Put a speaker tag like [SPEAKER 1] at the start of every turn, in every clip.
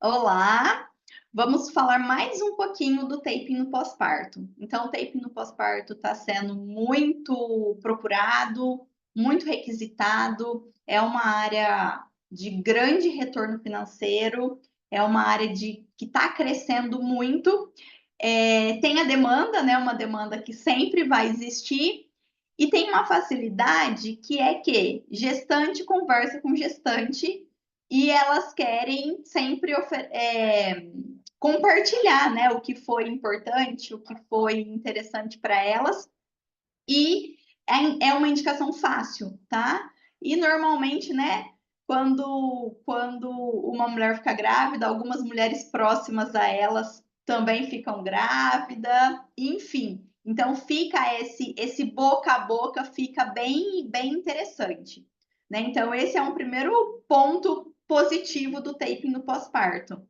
[SPEAKER 1] Olá, vamos falar mais um pouquinho do taping no pós-parto. Então, o taping no pós-parto está sendo muito procurado, muito requisitado, é uma área de grande retorno financeiro, é uma área que está crescendo muito. Tem a demanda, né? Uma demanda que sempre vai existir, e tem uma facilidade que é que gestante conversa com gestante e elas querem sempre compartilhar, né, o que foi importante, o que foi interessante para elas, e é uma indicação fácil, tá? E normalmente, né, quando uma mulher fica grávida, algumas mulheres próximas a elas também ficam grávidas, enfim. Então fica esse boca a boca fica bem interessante, né? Então esse é um primeiro ponto positivo do taping no pós-parto.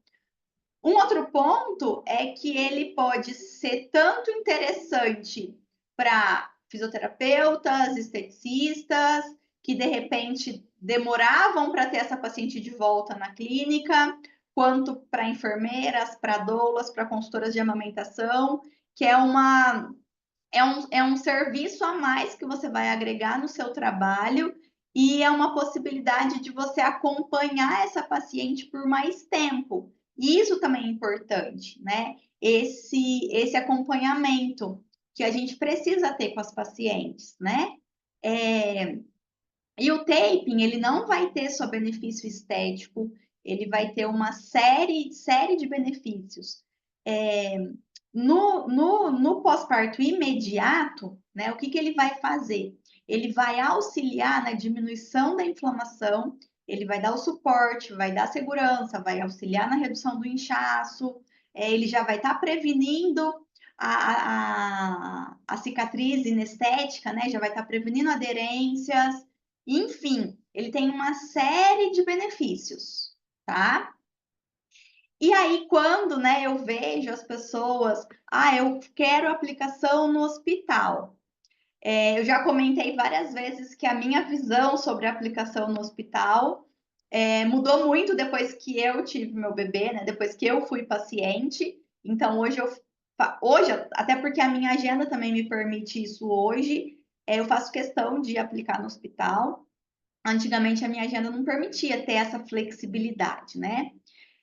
[SPEAKER 1] Um outro ponto é que ele pode ser tanto interessante para fisioterapeutas, esteticistas, que de repente demoravam para ter essa paciente de volta na clínica, quanto para enfermeiras, para doulas, para consultoras de amamentação, que é um serviço a mais que você vai agregar no seu trabalho e é uma possibilidade de você acompanhar essa paciente por mais tempo. E isso também é importante, né? Esse acompanhamento que a gente precisa ter com as pacientes, né? E o taping, ele não vai ter só benefício estético, ele vai ter uma série de benefícios. No pós-parto imediato, né, o que ele vai fazer? Ele vai auxiliar na diminuição da inflamação, ele vai dar o suporte, vai dar segurança, vai auxiliar na redução do inchaço, ele já vai estar prevenindo a cicatriz inestética, né? Já vai estar prevenindo aderências, enfim, ele tem uma série de benefícios, tá? E aí, quando, né, eu vejo as pessoas, eu quero aplicação no hospital. Eu já comentei várias vezes que a minha visão sobre a aplicação no hospital mudou muito depois que eu tive meu bebê, né? Depois que eu fui paciente. Então, hoje, até porque a minha agenda também me permite isso hoje, eu faço questão de aplicar no hospital. Antigamente, a minha agenda não permitia ter essa flexibilidade, né?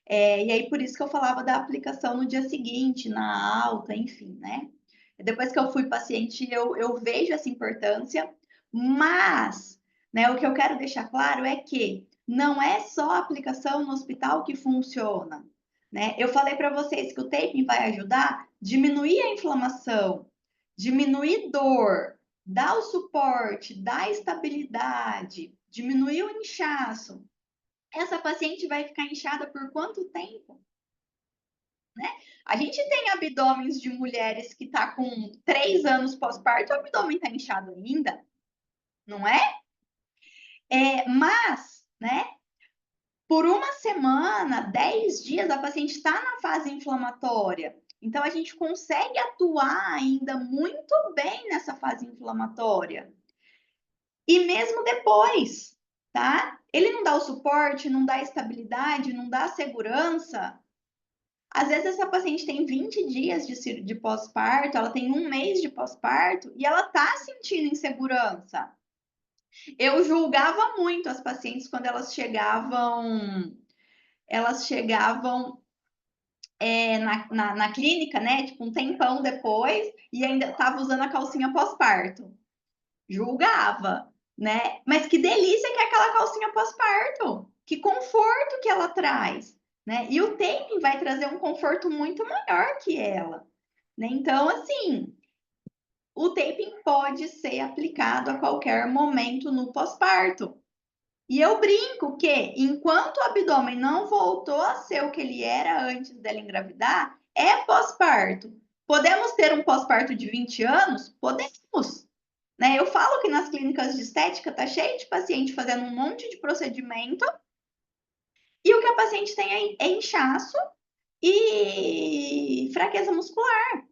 [SPEAKER 1] E aí, por isso que eu falava da aplicação no dia seguinte, na alta, enfim, né? Depois que eu fui paciente, eu vejo essa importância, mas, né, o que eu quero deixar claro é que não é só a aplicação no hospital que funciona, né? Eu falei para vocês que o taping vai ajudar a diminuir a inflamação, diminuir dor, dar o suporte, dar estabilidade, diminuir o inchaço. Essa paciente vai ficar inchada por quanto tempo? Né? A gente tem abdômenes de mulheres que tá com 3 anos pós-parto, o abdômen tá inchado ainda, não é? Mas, né, por uma semana, 10 dias, a paciente está na fase inflamatória. Então, a gente consegue atuar ainda muito bem nessa fase inflamatória. E mesmo depois, tá? Ele não dá o suporte, não dá estabilidade, não dá segurança. Às vezes essa paciente tem 20 dias de pós-parto, ela tem um mês de pós-parto e ela está sentindo insegurança. Eu julgava muito as pacientes quando elas chegavam na clínica, né? Tipo, um tempão depois, e ainda estava usando a calcinha pós-parto. Julgava, né? Mas que delícia que é aquela calcinha pós-parto! Que conforto que ela traz, né? E o taping vai trazer um conforto muito maior que ela, né? Então, assim, o taping pode ser aplicado a qualquer momento no pós-parto. E eu brinco que, enquanto o abdômen não voltou a ser o que ele era antes dela engravidar, é pós-parto. Podemos ter um pós-parto de 20 anos? Podemos. Né? Eu falo que nas clínicas de estética tá cheio de paciente fazendo um monte de procedimento e o que a paciente tem é inchaço e fraqueza muscular.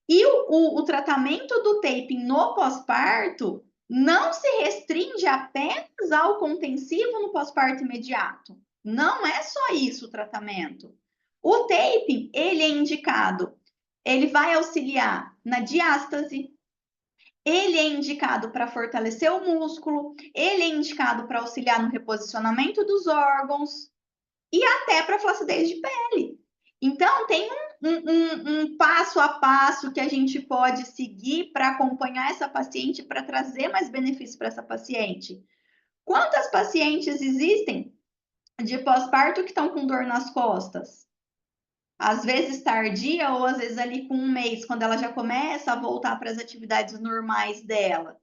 [SPEAKER 1] E o tratamento do taping no pós-parto não se restringe apenas ao contensivo no pós-parto imediato. Não é só isso o tratamento. O taping, ele é indicado, ele vai auxiliar na diástase, ele é indicado para fortalecer o músculo, ele é indicado para auxiliar no reposicionamento dos órgãos e até para flacidez de pele. Então, tem um passo a passo que a gente pode seguir para acompanhar essa paciente, para trazer mais benefícios para essa paciente. Quantas pacientes existem de pós-parto que estão com dor nas costas? Às vezes tardia ou às vezes ali com um mês, quando ela já começa a voltar para as atividades normais dela.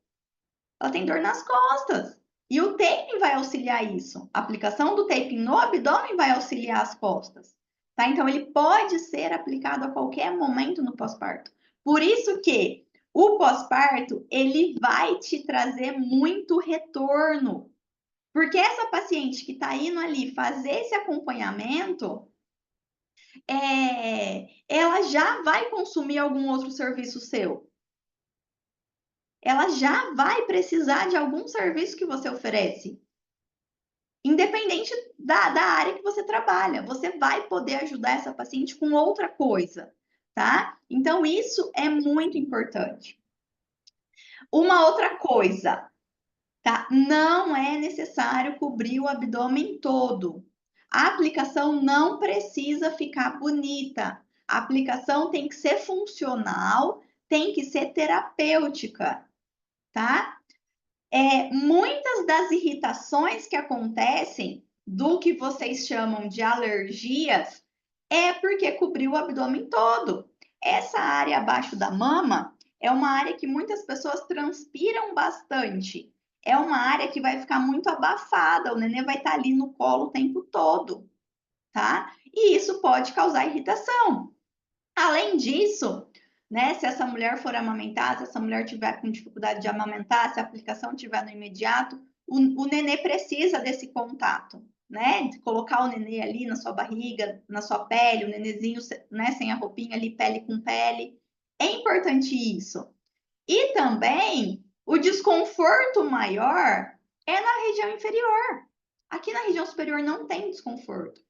[SPEAKER 1] Ela tem dor nas costas. E o taping vai auxiliar isso. A aplicação do taping no abdômen vai auxiliar as costas. Tá? Então, ele pode ser aplicado a qualquer momento no pós-parto. Por isso que o pós-parto, ele vai te trazer muito retorno. Porque essa paciente que está indo ali fazer esse acompanhamento, ela já vai consumir algum outro serviço seu. Ela já vai precisar de algum serviço que você oferece. Independente da área que você trabalha, você vai poder ajudar essa paciente com outra coisa, tá? Então, isso é muito importante. Uma outra coisa, tá? Não é necessário cobrir o abdômen todo. A aplicação não precisa ficar bonita. A aplicação tem que ser funcional, tem que ser terapêutica, tá? Muitas das irritações que acontecem do que vocês chamam de alergias é porque cobriu o abdômen todo. Essa área abaixo da mama é uma área que muitas pessoas transpiram bastante. É uma área que vai ficar muito abafada, o nenê vai estar ali no colo o tempo todo, tá? E isso pode causar irritação. Além disso, né, se essa mulher for amamentar, se essa mulher tiver com dificuldade de amamentar, se a aplicação tiver no imediato, o nenê precisa desse contato, né? De colocar o nenê ali na sua barriga, na sua pele, o nenezinho, né, sem a roupinha ali, pele com pele. É importante isso. E também o desconforto maior é na região inferior. Aqui na região superior não tem desconforto.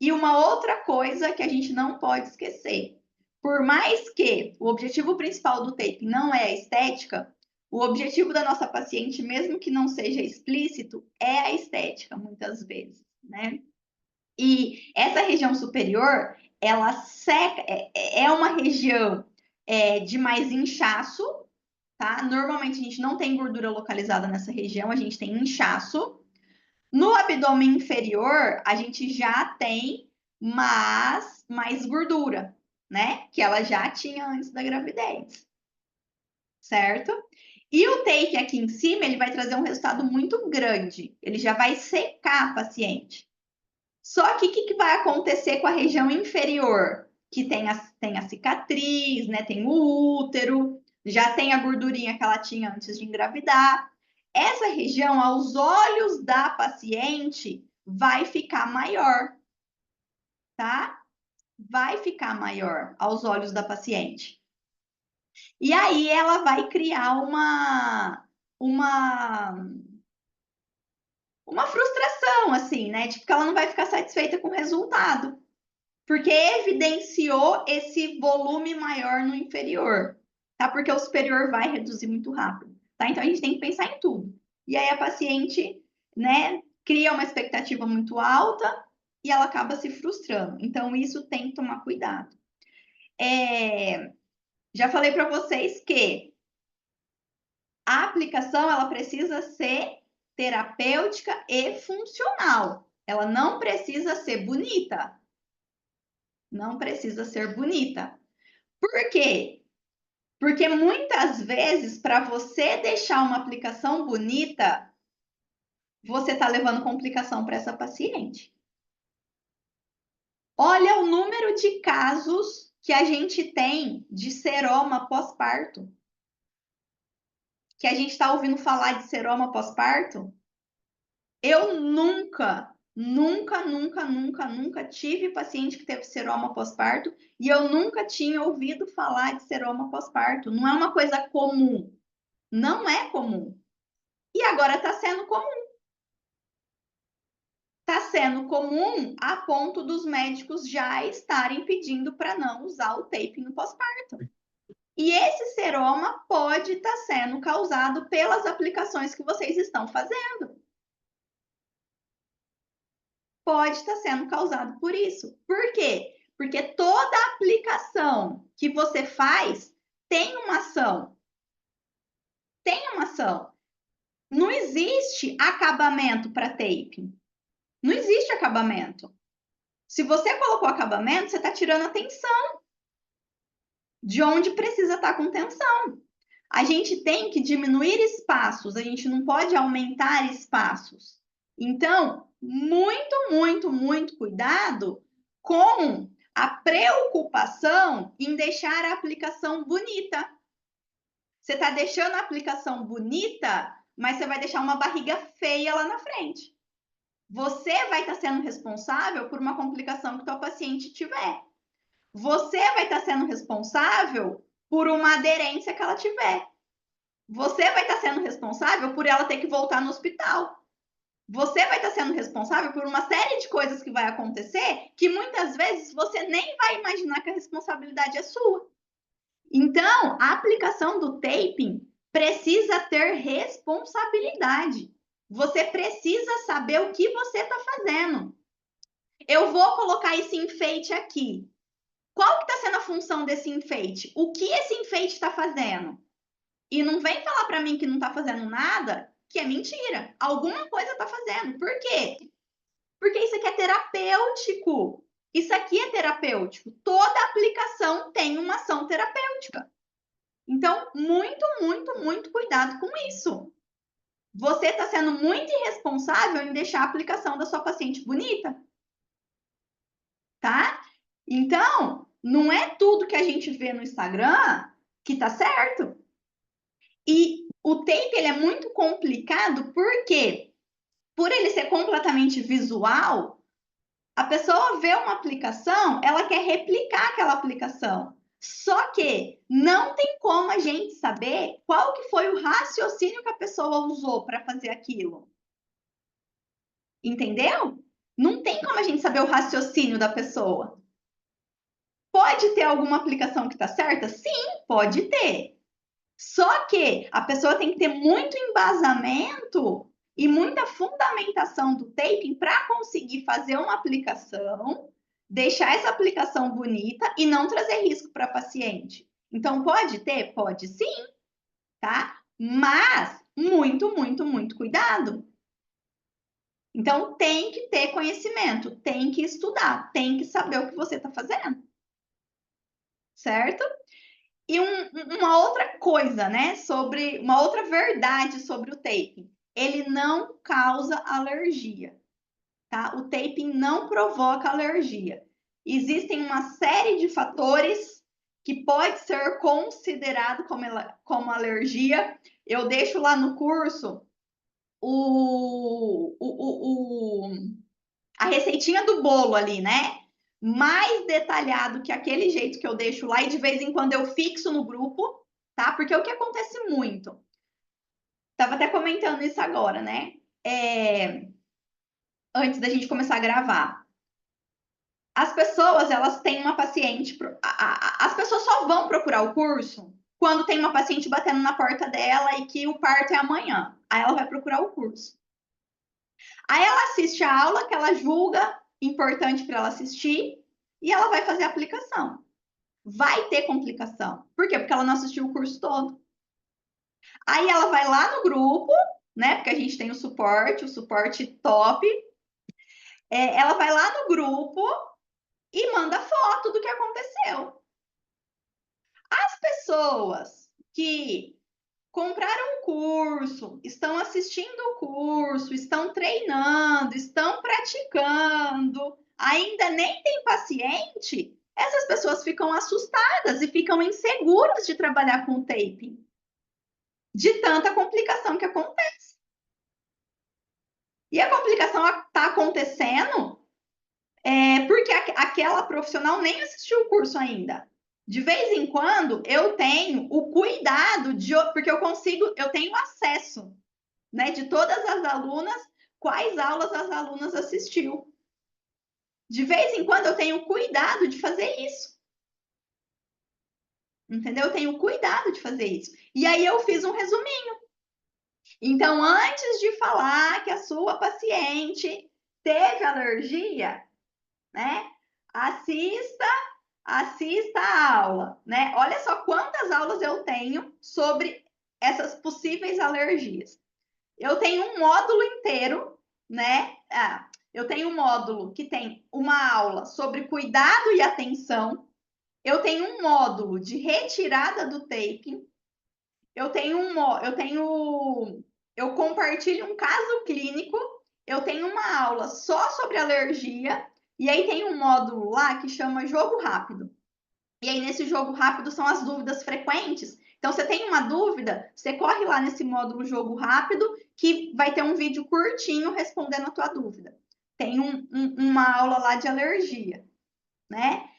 [SPEAKER 1] E uma outra coisa que a gente não pode esquecer, por mais que o objetivo principal do taping não é a estética, o objetivo da nossa paciente, mesmo que não seja explícito, é a estética, muitas vezes, né? E essa região superior, ela seca, é uma região de mais inchaço, tá? Normalmente a gente não tem gordura localizada nessa região, a gente tem inchaço. No abdômen inferior, a gente já tem mais gordura, né? Que ela já tinha antes da gravidez, certo? E o take aqui em cima, ele vai trazer um resultado muito grande. Ele já vai secar a paciente. Só que o que vai acontecer com a região inferior? Que tem a cicatriz, né? Tem o útero, já tem a gordurinha que ela tinha antes de engravidar. Essa região, aos olhos da paciente, vai ficar maior, tá? Vai ficar maior aos olhos da paciente. E aí ela vai criar uma frustração, assim, né? Tipo, que ela não vai ficar satisfeita com o resultado, porque evidenciou esse volume maior no inferior, tá? Porque o superior vai reduzir muito rápido, tá? Então a gente tem que pensar em tudo. E aí a paciente, né, cria uma expectativa muito alta e ela acaba se frustrando. Então isso tem que tomar cuidado. Já falei para vocês que a aplicação ela precisa ser terapêutica e funcional. Ela não precisa ser bonita. Não precisa ser bonita. Por quê? Porque muitas vezes, para você deixar uma aplicação bonita, você está levando complicação para essa paciente. Olha o número de casos que a gente tem de seroma pós-parto. Que a gente está ouvindo falar de seroma pós-parto. Eu nunca tive paciente que teve seroma pós-parto e eu nunca tinha ouvido falar de seroma pós-parto. Não é uma coisa comum. Não é comum. E agora está sendo comum. Está sendo comum a ponto dos médicos já estarem pedindo para não usar o taping no pós-parto. E esse seroma pode estar sendo causado pelas aplicações que vocês estão fazendo. Pode estar sendo causado por isso. Por quê? Porque toda aplicação que você faz tem uma ação. Tem uma ação. Não existe acabamento para taping. Não existe acabamento. Se você colocou acabamento, você está tirando a tensão de onde precisa estar com tensão. A gente tem que diminuir espaços, a gente não pode aumentar espaços. Então, muito cuidado com a preocupação em deixar a aplicação bonita. Você está deixando a aplicação bonita, mas você vai deixar uma barriga feia lá na frente. Você vai estar sendo responsável por uma complicação que tua paciente tiver. Você vai estar sendo responsável por uma aderência que ela tiver. Você vai estar sendo responsável por ela ter que voltar no hospital. Você vai estar sendo responsável por uma série de coisas que vai acontecer que muitas vezes você nem vai imaginar que a responsabilidade é sua. Então, a aplicação do taping precisa ter responsabilidade. Você precisa saber o que você está fazendo. Eu vou colocar esse enfeite aqui. Qual que está sendo a função desse enfeite? O que esse enfeite está fazendo? E não vem falar para mim que não está fazendo nada, que é mentira. Alguma coisa está fazendo. Por quê? Porque isso aqui é terapêutico. Isso aqui é terapêutico. Toda aplicação tem uma ação terapêutica. Então, muito cuidado com isso. Você está sendo muito irresponsável em deixar a aplicação da sua paciente bonita. Tá? Então, não é tudo que a gente vê no Instagram que tá certo. E o tape ele é muito complicado porque, por ele ser completamente visual, a pessoa vê uma aplicação, ela quer replicar aquela aplicação. Só que não tem como a gente saber qual que foi o raciocínio que a pessoa usou para fazer aquilo. Entendeu? Não tem como a gente saber o raciocínio da pessoa. Pode ter alguma aplicação que está certa? Sim, pode ter. Só que a pessoa tem que ter muito embasamento e muita fundamentação do taping para conseguir fazer uma aplicação, deixar essa aplicação bonita e não trazer risco para a paciente. Então, pode ter? Pode sim, tá? Mas muito cuidado. Então, tem que ter conhecimento, tem que estudar, tem que saber o que você está fazendo. Certo? E uma outra coisa, né? Uma outra verdade sobre o taping. Ele não causa alergia, tá? O taping não provoca alergia. Existem uma série de fatores que pode ser considerado como alergia. Eu deixo lá no curso a receitinha do bolo ali, né? Mais detalhado que aquele jeito que eu deixo lá e de vez em quando eu fixo no grupo, tá? Porque o que acontece muito? Tava até comentando isso agora, né? Antes da gente começar a gravar. As pessoas, elas têm uma paciente... As pessoas só vão procurar o curso quando tem uma paciente batendo na porta dela e que o parto é amanhã. Aí ela vai procurar o curso. Aí ela assiste a aula que ela julga importante para ela assistir e ela vai fazer a aplicação. Vai ter complicação. Por quê? Porque ela não assistiu o curso todo. Aí ela vai lá no grupo, né? Porque a gente tem o suporte top. Ela vai lá no grupo e manda foto do que aconteceu. As pessoas que compraram o curso, estão assistindo o curso, estão treinando, estão praticando, ainda nem tem paciente, essas pessoas ficam assustadas e ficam inseguras de trabalhar com o taping, de tanta complicação que acontece. E a complicação está acontecendo porque aquela profissional nem assistiu o curso ainda. De vez em quando eu tenho o cuidado porque eu tenho acesso, né, de todas as alunas quais aulas as alunas assistiu. De vez em quando eu tenho cuidado de fazer isso. Entendeu? Eu tenho cuidado de fazer isso. E aí eu fiz um resuminho. Então, antes de falar que a sua paciente teve alergia, né? Assista a aula, né? Olha só quantas aulas eu tenho sobre essas possíveis alergias. Eu tenho um módulo inteiro, né? Eu tenho um módulo que tem uma aula sobre cuidado e atenção. Eu tenho um módulo de retirada do taping. Eu compartilho um caso clínico. Eu tenho uma aula só sobre alergia. E aí tem um módulo lá que chama jogo rápido. E aí nesse jogo rápido são as dúvidas frequentes. Então, você tem uma dúvida, você corre lá nesse módulo jogo rápido, que vai ter um vídeo curtinho respondendo a tua dúvida. Tem uma aula lá de alergia, né?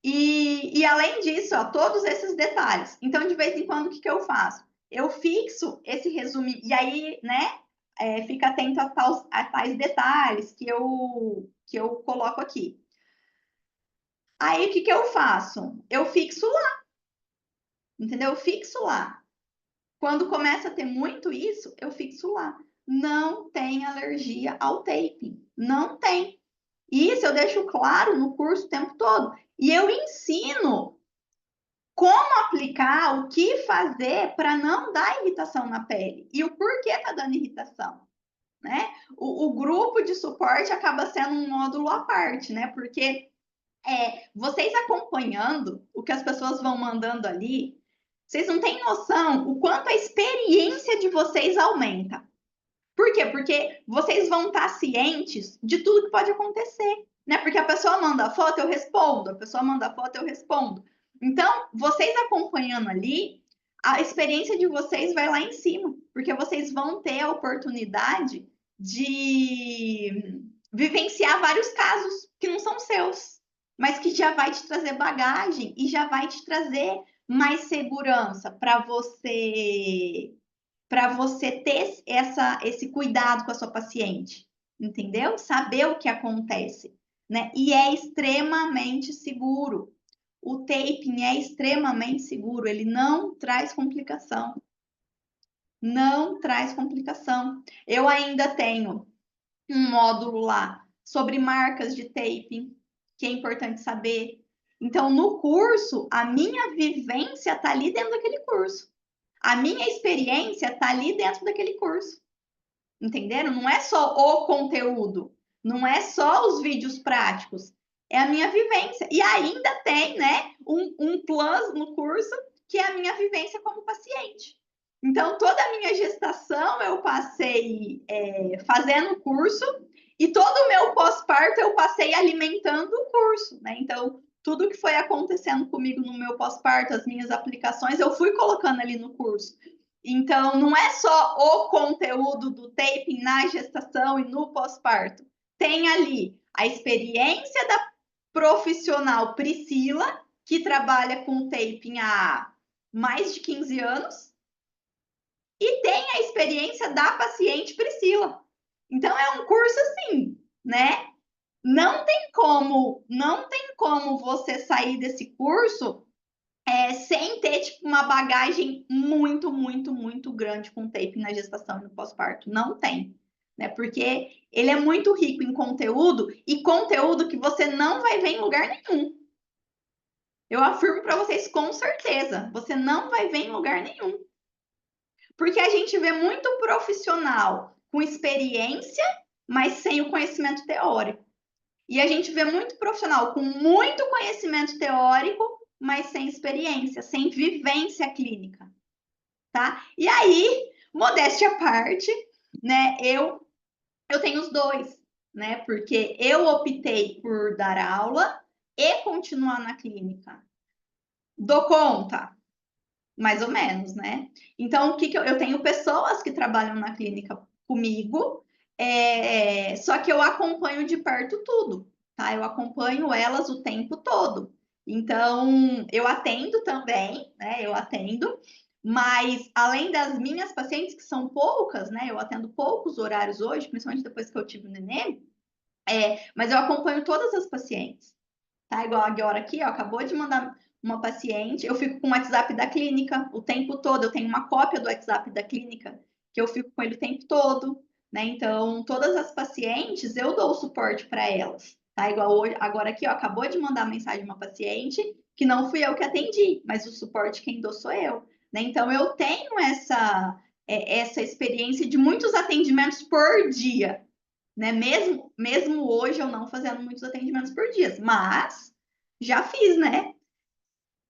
[SPEAKER 1] E além disso, ó, todos esses detalhes. Então, de vez em quando, o que eu faço? Eu fixo esse resumo, e aí, né, fica atento a tais detalhes que eu coloco aqui. Aí, o que eu faço? Eu fixo lá, entendeu? Eu fixo lá. Quando começa a ter muito isso, eu fixo lá. Não tem alergia ao taping. Não tem. Isso eu deixo claro no curso o tempo todo. E eu ensino como aplicar, o que fazer para não dar irritação na pele. E o porquê está dando irritação. Né? O grupo de suporte acaba sendo um módulo à parte, né? Porque vocês acompanhando o que as pessoas vão mandando ali, vocês não têm noção o quanto a experiência de vocês aumenta. Por quê? Porque vocês vão estar cientes de tudo que pode acontecer, né? Porque a pessoa manda a foto, eu respondo. A pessoa manda a foto, eu respondo. Então, vocês acompanhando ali, a experiência de vocês vai lá em cima, porque vocês vão ter a oportunidade de vivenciar vários casos que não são seus, mas que já vai te trazer bagagem e já vai te trazer mais segurança para você ter esse cuidado com a sua paciente, entendeu? Saber o que acontece, né? E é extremamente seguro. O taping é extremamente seguro, ele não traz complicação. Não traz complicação. Eu ainda tenho um módulo lá sobre marcas de taping, que é importante saber. Então, no curso, a minha vivência está ali dentro daquele curso. A minha experiência está ali dentro daquele curso. Entenderam? Não é só o conteúdo, não é só os vídeos práticos, é a minha vivência. E ainda tem, né, um plus no curso, que é a minha vivência como paciente. Então, toda a minha gestação eu passei fazendo o curso e todo o meu pós-parto eu passei alimentando o curso, né? Então, tudo que foi acontecendo comigo no meu pós-parto, as minhas aplicações, eu fui colocando ali no curso. Então, não é só o conteúdo do taping na gestação e no pós-parto. Tem ali a experiência da profissional Priscila, que trabalha com taping há mais de 15 anos, e tem a experiência da paciente Priscila. Então, é um curso assim, né? Não tem como você sair desse curso sem ter tipo, uma bagagem muito, muito, muito grande com tape na gestação e no pós-parto. Não tem, né? Porque ele é muito rico em conteúdo e conteúdo que você não vai ver em lugar nenhum. Eu afirmo para vocês com certeza, você não vai ver em lugar nenhum. Porque a gente vê muito profissional com experiência, mas sem o conhecimento teórico. E a gente vê muito profissional com muito conhecimento teórico, mas sem experiência, sem vivência clínica, tá? E aí, modéstia à parte, né? Eu tenho os dois, né? Porque eu optei por dar aula e continuar na clínica. Dou conta? Mais ou menos, né? Então, o que eu tenho pessoas que trabalham na clínica comigo, só que eu acompanho de perto tudo, tá? Eu acompanho elas o tempo todo. Então, eu atendo também, né? Eu atendo, Mas, além das minhas pacientes, que são poucas, né? Eu atendo poucos horários hoje, principalmente depois que eu tive o neném, mas eu acompanho todas as pacientes, tá? Igual agora aqui, ó, acabou de mandar uma paciente, eu fico com o WhatsApp da clínica o tempo todo, eu tenho uma cópia do WhatsApp da clínica, que eu fico com ele o tempo todo, né? Então, todas as pacientes, eu dou suporte para elas, tá? Igual hoje, agora aqui, ó, acabou de mandar mensagem uma paciente, que não fui eu que atendi, mas o suporte quem dou sou eu, né? Então, eu tenho essa experiência de muitos atendimentos por dia, né? Mesmo hoje eu não fazendo muitos atendimentos por dia, mas já fiz, né?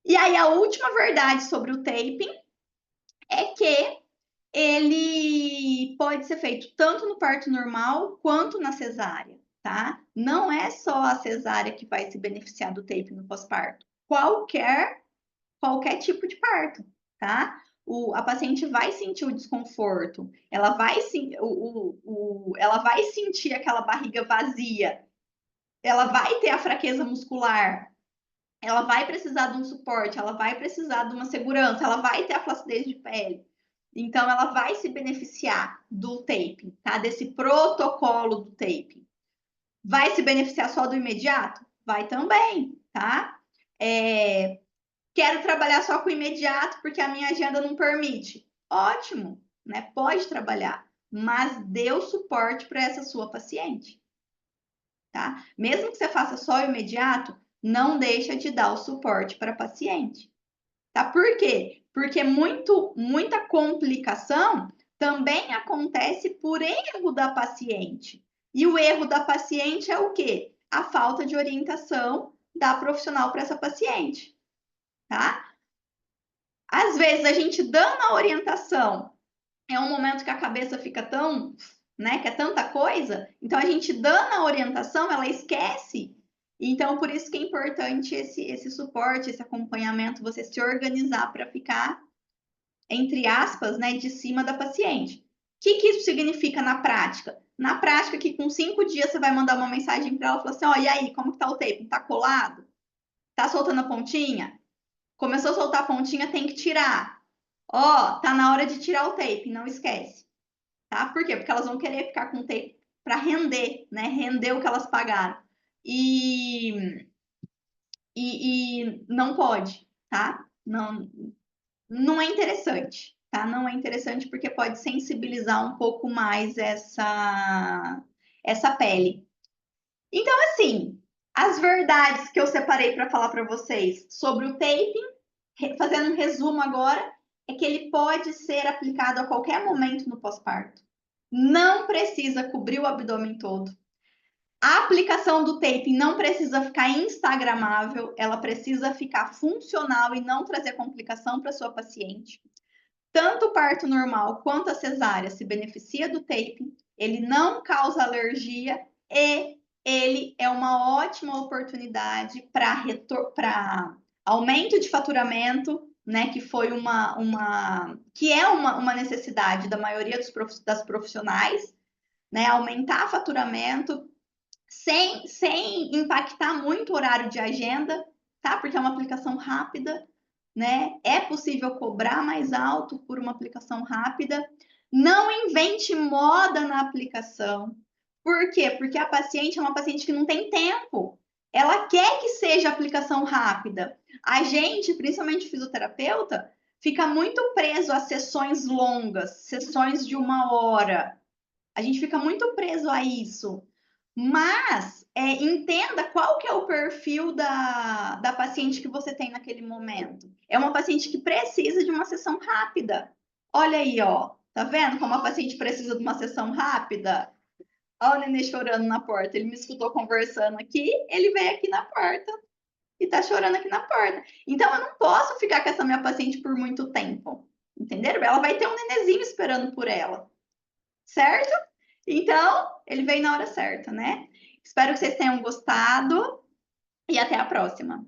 [SPEAKER 1] E aí a última verdade sobre o taping é que ele pode ser feito tanto no parto normal quanto na cesárea, tá? Não é só a cesárea que vai se beneficiar do taping no pós-parto. Qualquer tipo de parto, tá? A paciente vai sentir o desconforto, ela vai sentir aquela barriga vazia, ela vai ter a fraqueza muscular, ela vai precisar de um suporte, ela vai precisar de uma segurança, ela vai ter a flacidez de pele. Então, ela vai se beneficiar do taping, tá? Desse protocolo do taping. Vai se beneficiar só do imediato? Vai também, tá? Quero trabalhar só com o imediato porque a minha agenda não permite. Ótimo, né? Pode trabalhar, mas dê o suporte para essa sua paciente, tá? Mesmo que você faça só o imediato, não deixa de dar o suporte para a paciente, tá? Por quê? Porque muita complicação também acontece por erro da paciente. E o erro da paciente é o quê? A falta de orientação da profissional para essa paciente, tá? Às vezes a gente dando a orientação, é um momento que a cabeça fica tão, né, que é tanta coisa, então a gente dando a orientação, ela esquece. Então, por isso que é importante esse suporte, esse acompanhamento, você se organizar para ficar, entre aspas, né, de cima da paciente. O que isso significa na prática? Na prática, que com 5 dias você vai mandar uma mensagem para ela e falar assim: ó, e aí, como que tá o tape? Tá colado? Tá soltando a pontinha? Começou a soltar a pontinha, tem que tirar. Ó, tá na hora de tirar o tape, não esquece. Tá? Por quê? Porque elas vão querer ficar com o tape para render, né? Render o que elas pagaram. E não pode, tá? Não é interessante, tá? Não é interessante porque pode sensibilizar um pouco mais essa pele. Então, assim, as verdades que eu separei para falar para vocês sobre o taping, fazendo um resumo agora, é que ele pode ser aplicado a qualquer momento no pós-parto. Não precisa cobrir o abdômen todo. A aplicação do taping não precisa ficar instagramável, ela precisa ficar funcional e não trazer complicação para sua paciente. Tanto o parto normal quanto a cesárea se beneficia do taping, ele não causa alergia e ele é uma ótima oportunidade para aumento de faturamento, né, que foi uma necessidade da maioria das profissionais, né, aumentar faturamento sem impactar muito o horário de agenda, tá? Porque é uma aplicação rápida, né? É possível cobrar mais alto por uma aplicação rápida. Não invente moda na aplicação. Por quê? Porque a paciente é uma paciente que não tem tempo. Ela quer que seja aplicação rápida. A gente, principalmente fisioterapeuta, fica muito preso a sessões longas, sessões de 1 hora. A gente fica muito preso a isso. Mas entenda qual que é o perfil da paciente que você tem naquele momento. É uma paciente que precisa de uma sessão rápida. Olha aí, ó. Tá vendo como a paciente precisa de uma sessão rápida? Olha o nenê chorando na porta. Ele me escutou conversando aqui, ele veio aqui na porta e tá chorando aqui na porta. Então, eu não posso ficar com essa minha paciente por muito tempo. Entenderam? Ela vai ter um nenezinho esperando por ela. Certo? Então, ele veio na hora certa, né? Espero que vocês tenham gostado e até a próxima.